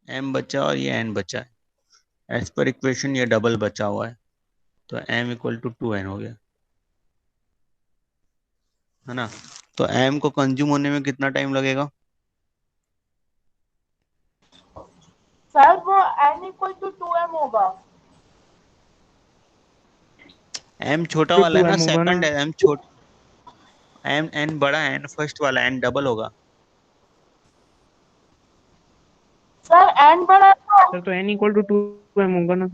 m बचा और ये n बचा है, एज पर इक्वेशन ये डबल बचा हुआ है, तो m इक्वल टू 2n हो गया, है ना। तो m को कंज्यूम होने में कितना टाइम लगेगा? सर वो n = 2m होगा। m छोटा तो वाला टू है ना, एम होगा ना। सेकंड है m n बड़ा है, n फर्स्ट वाला, n डबल होगा। सर n बड़ा है सर तो n = 2m होगा ना।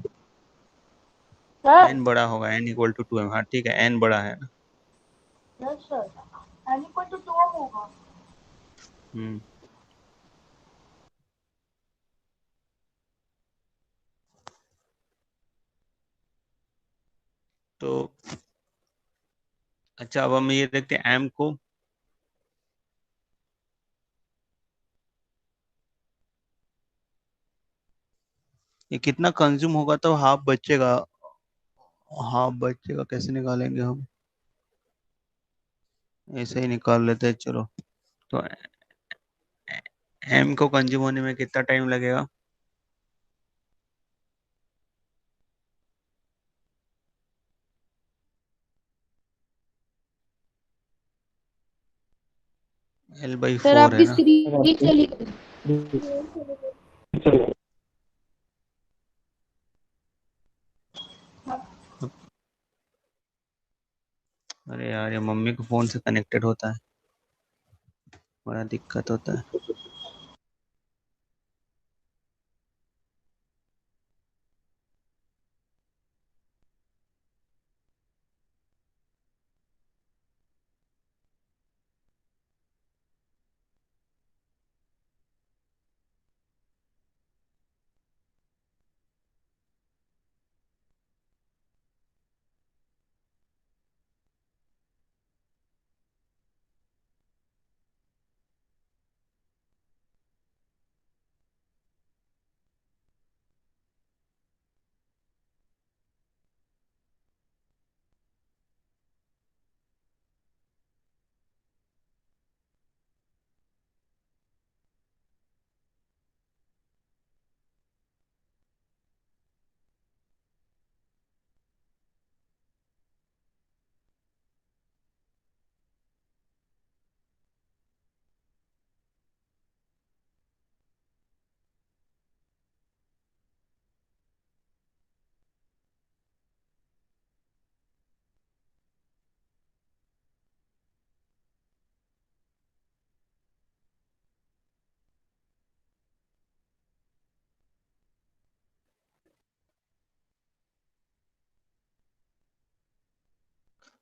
सर। n बड़ा होगा, n इक्वल टू 2m, हाँ ठीक है, n बड़ा है ना। यस सर, n = 2m होगा। हम्म, तो अच्छा, अब हम ये देखते हैं m को, ये कितना कंज्यूम होगा तो हाफ बचेगा, हाफ बचेगा कैसे निकालेंगे हम, ऐसे ही निकाल लेते हैं चलो। तो m को कंज्यूम होने में कितना टाइम लगेगा? सर L/4 है आपकी ना। स्क्रीन चली गई। अरे यार, ये मम्मी को फोन से कनेक्टेड होता है, बड़ा दिक्कत होता है।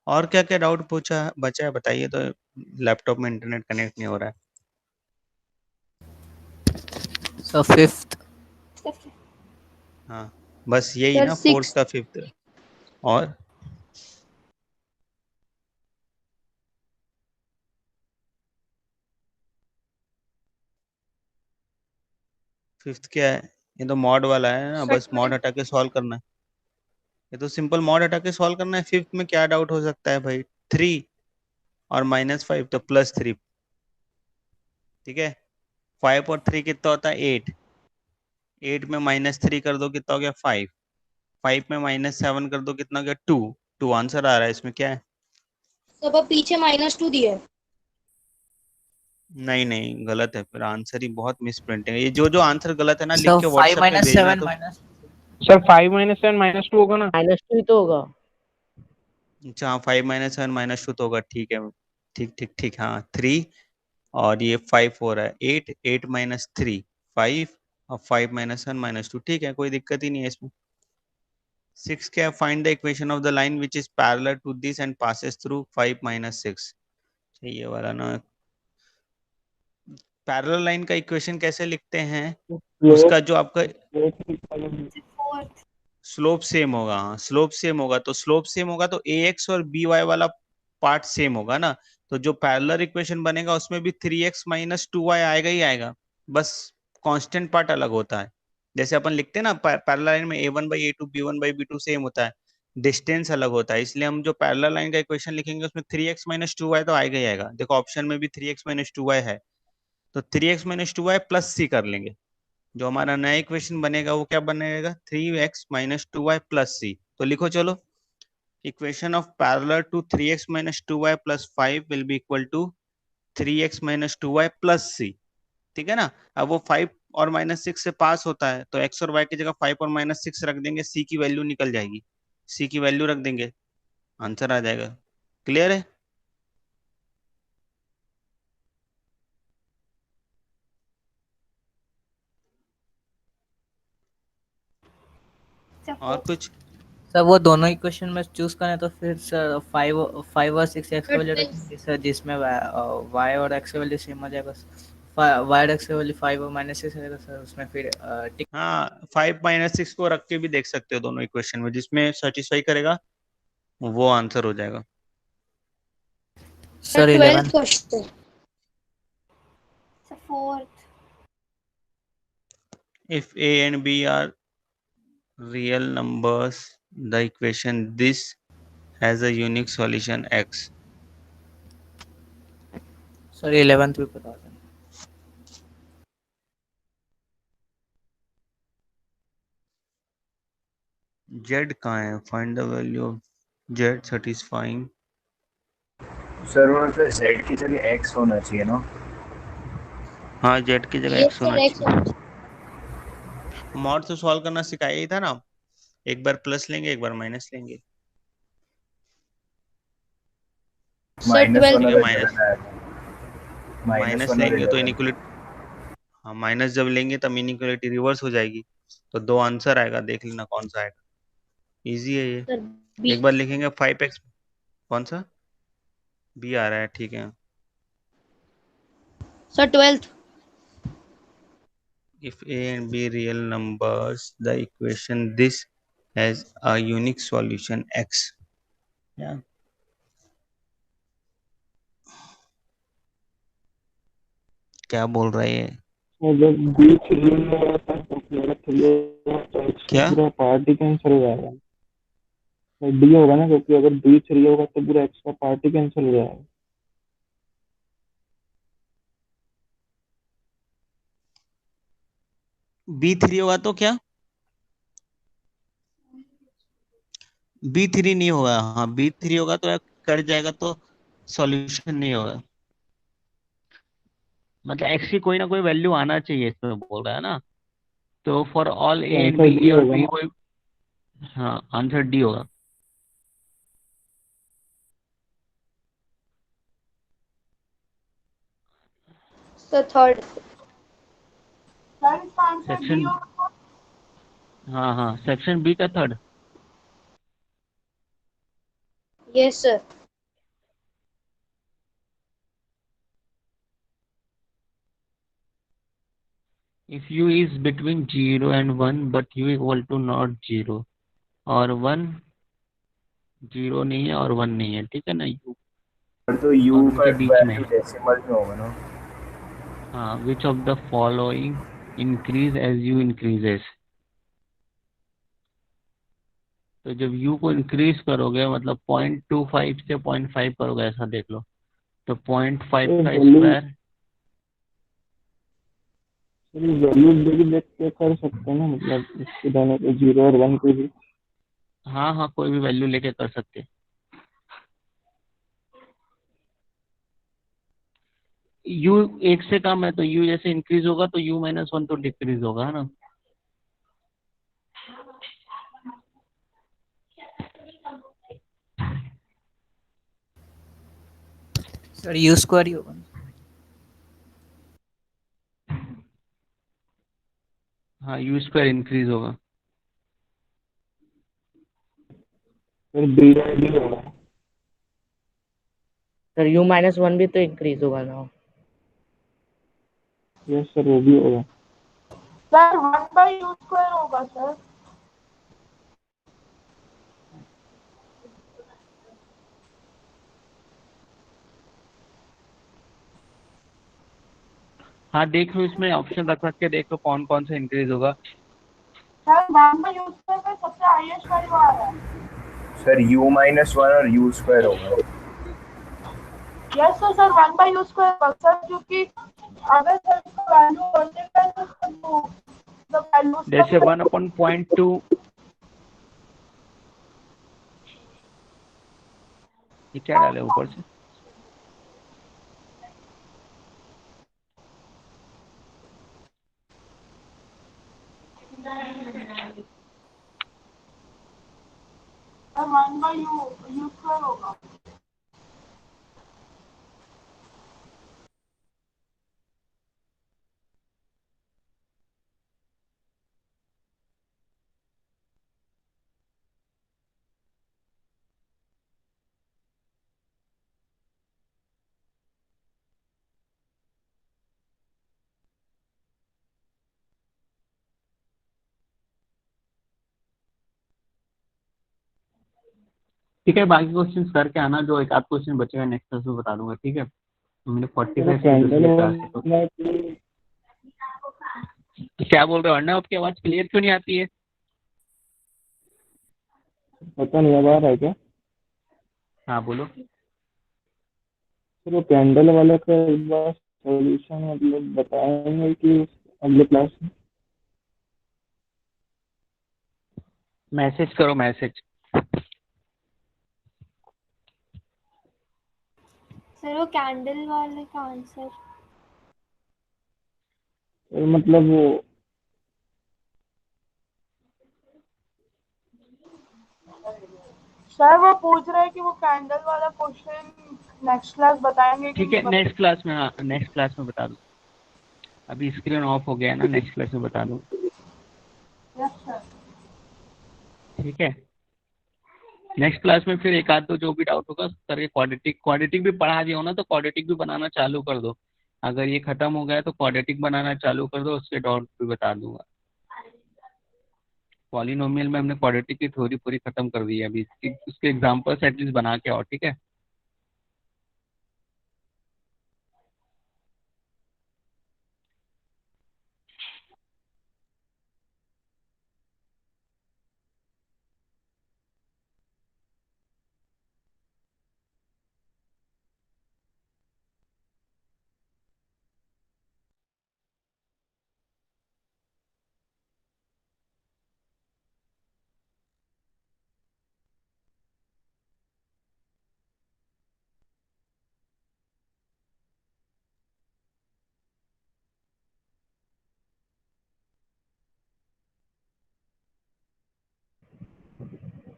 और क्या क्या डाउट पूछा बचा है बताइए, तो लैपटॉप में इंटरनेट कनेक्ट नहीं हो रहा है। So fifth, हाँ, बस यही सर ना, फोर्थ सिक्स। का फिफ्थ। और फिफ्थ क्या है? ये तो मॉड वाला है ना, बस Sir, मॉड हटा के सॉल्व करना है। ये तो सिंपल मॉड हटा के सॉल्व करना है। फिफ्थ में क्या डाउट हो सकता है भाई? 3 और -5 तो +3, ठीक है। 5 और 3 कितना होता है? 8। 8 में -3 कर दो कितना हो गया? 5। 5 में -7 कर दो कितना हो गया? 2। 2 आंसर आ रहा है। इसमें क्या है? सब अब पीछे -2 दिया है। नहीं नहीं, गलत है फिर। आंसर ही बहुत मिस प्रिंटिंग है। ये जो जो आंसर गलत है ना, लिख सर के 5 व्हाट्सएप पे माइनस भेजना 7 तो। माइनस सर 5 - 7 -2 होगा ना? -2 ही तो होगा। अच्छा हाँ, 5 - 7 -2 तो होगा। ठीक है, ठीक ठीक ठीक। हाँ 3 और ये 5 हो रहा है। 8 8 - 3 5 और 5 - 7 -2। ठीक है, कोई दिक्कत ही नहीं है इसमें। 6 क्या? Find the equation of the line which is parallel to this and passes through 5 - 6। ये वाला ना, पैरेलल लाइन का इक्वेशन कैसे लिखते हैं? उसका जो आपका फोर्थ। स्लोप सेम होगा। हाँ स्लोप सेम होगा, तो स्लोप सेम होगा तो ax और by वाला पार्ट सेम होगा ना। तो जो पैरेलल इक्वेशन बनेगा उसमें भी 3x - 2y आएगा ही आएगा। बस कांस्टेंट पार्ट अलग होता है। जैसे अपन लिखते हैं ना पैरेलल लाइन में a1/a2 b1/b2 सेम होता है, डिस्टेंस अलग होता है। इसलिए हम जो पैरेलल लाइन का इक्वेशन लिखेंगे उसमें 3x - 2y तो आएगा ही आएगा। देखो ऑप्शन में भी 3x - 2y है, तो 3x - 2y + c कर लेंगे। जो हमारा नया इक्वेशन बनेगा वो क्या बनेगा? 3x - 2y + c। तो लिखो चलो, equation of parallel to 3x - 2y + 5 will be equal to 3x - 2y + c। ठीक है ना। अब वो 5 और -6 से पास होता है, तो x और y की जगह 5 और -6 रख देंगे, c की वैल्यू निकल जाएगी। c की वैल्यू रख देंगे, आंसर आ जाएगा। क्लियर है? और कुछ? सर वो दोनों इक्वेशन में चूज करें तो फिर सर 5 और 6 एक्स की वैल्यू Sir, रखेंगे सर, जिसमें y और x की वैल्यू सेम हो जाएगा। y और x की वैल्यू 5 और -6 रहेगा सर, उसमें फिर टिक। हाँ 5 - 6 को रख के भी देख सकते हो दोनों इक्वेशन में, जिसमें सेटिस्फाई करेगा वो आंसर हो जाएगा। sir, sir 12th 11। question. Sir fourth. If a and b are real numbers, the equation this has a unique solution x. Sir 11th भी बता दें। z कहाँ है? Find the value of z satisfying। Sir वो मतलब z की जगह x होना चाहिए ना? हाँ z की जगह Yes, x sir, होना X. चाहिए। मॉड से सॉल्व करना सिखाया ही था ना, एक बार प्लस लेंगे एक बार माइनस लेंगे। Sir, minus 12th. वाला ठीक है, तो माइनस गलत आया था। माइनस माइनस वन और लेंगे तो 11। इनइक्वलिटी। हाँ माइनस जब लेंगे तब इनइक्वलिटी रिवर्स हो जाएगी। तो 2 आंसर आएगा, देख लेना कौन सा आएगा। इजी है ये। Sir, B. एक बार लिखेंगे 5x। कौन सा? बी आ रहा है, ठीक है। Sir, 12th. If a and b real numbers, the equation this has a unique solution x. Yeah. क्या बोल रहा है ये? जब b 3 में रहता है तो पूरा 3 होगा तो x का क्या? पूरा पार्ट ही कैंसिल हो जाएगा। d होगा ना, क्योंकि अगर b 3 होगा तो पूरा x का पार्ट ही कैंसिल हो जाएगा। B3 होगा तो क्या? B3 नहीं होगा। हाँ B3 होगा तो कट जाएगा, तो सॉल्यूशन नहीं होगा। मतलब x की कोई ना कोई वैल्यू आना चाहिए इसमें, बोल रहा है ना। तो फॉर ऑल तो a and answer b, d a और होगा b ना। कोई। हाँ आंसर डी होगा। Sir, third. सर इसका आंसर डी सेक्शन, होगा। हाँ हाँ सेक्शन बी का third. Yes, sir. If u is between 0 and 1 but u equal to not 0 और 1, 0 नहीं है और 1 नहीं है, ठीक है ना। u पर तो और u का उनके बीच में वैल्यू है। डेसिमल में होगा ना? हाँ which of the following increase as u increases. तो जब u को इंक्रीज करोगे मतलब 0.25 से 0.5 करोगे, ऐसा देख लो, तो 0.5 का वैल्यू स्क्वायर। वैल्यू देख के कर सकते हैं ना, मतलब इसके दोनों पे 0 और 1 पे भी। हाँ हाँ, कोई भी वैल्यू लेके कर सकते हैं। u 1 से कम है तो u जैसे इंक्रीज होगा तो u-1 तो डिक्रीज होगा, है ना। सर यू स्क्वायर ही होगा। हाँ, u स्क्वायर इंक्रीज होगा। फिर बी भी होगा। सर u-1 भी तो इंक्रीज होगा ना। यस सर, वो भी होगा। सर 1/u² होगा सर। हाँ देख लो, इसमें ऑप्शन रख रख के देख लो कौन कौन सा इंक्रीज होगा। सर 1/u² का सबसे हाईएस्ट वैल्यू आ रहा है। सर u-1 और u स्क्वायर होगा। यस सर 1/u² सर, क्योंकि अगर सर इसका वैल्यू बढ़ेगा तो वैल्यूज का जैसे 1/0.2, ये क्या डाले ऊपर से। सर 1/u² होगा। ठीक है, बाकी क्वेश्चन करके आना, जो एक आध क्वेश्चन बचेगा नेक्स्ट क्लास में बता दूंगा, ठीक है। तो मैंने चलो 45 से कैंडल दूसरी क्लास है तो। वाला तो क्या बोल रहे हो अर्णव, आपकी आवाज क्लियर क्यों नहीं आती है। पता नहीं, अब आ रहा है क्या? हाँ बोलो। चलो कैंडल वाला का एक बार सॉल्यूशन मतलब बताएंगे कि अगले क्लास में? मैसेज करो, मैसेज। सर वो कैंडल वाले का आंसर। तो मतलब वो सर वो पूछ रहे हैं कि वो कैंडल वाला क्वेश्चन नेक्स्ट क्लास बताएंगे कि ठीक है, नहीं नेक्स्ट क्लास में, हाँ नेक्स्ट क्लास में बता दूँ। अभी स्क्रीन ऑफ हो गया है ना, नेक्स्ट क्लास में बता दूँ। Yes sir. ठीक है, नेक्स्ट क्लास में फिर एक आध दो जो भी डाउट होगा करके, क्वाड्रेटिक क्वाड्रेटिक भी पढ़ा दिया हो ना तो क्वाड्रेटिक भी बनाना चालू कर दो। अगर ये खत्म हो गया तो क्वाड्रेटिक बनाना चालू कर दो, उसके डाउट भी बता दूंगा। पॉलिनोमियल में हमने क्वाड्रेटिक की थ्योरी पूरी खत्म कर दी है, अभी उसके एग्जांपल्स एटलीस्ट बना के आओ, ठीक है।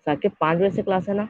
साकेब 5 बजे से क्लास है ना।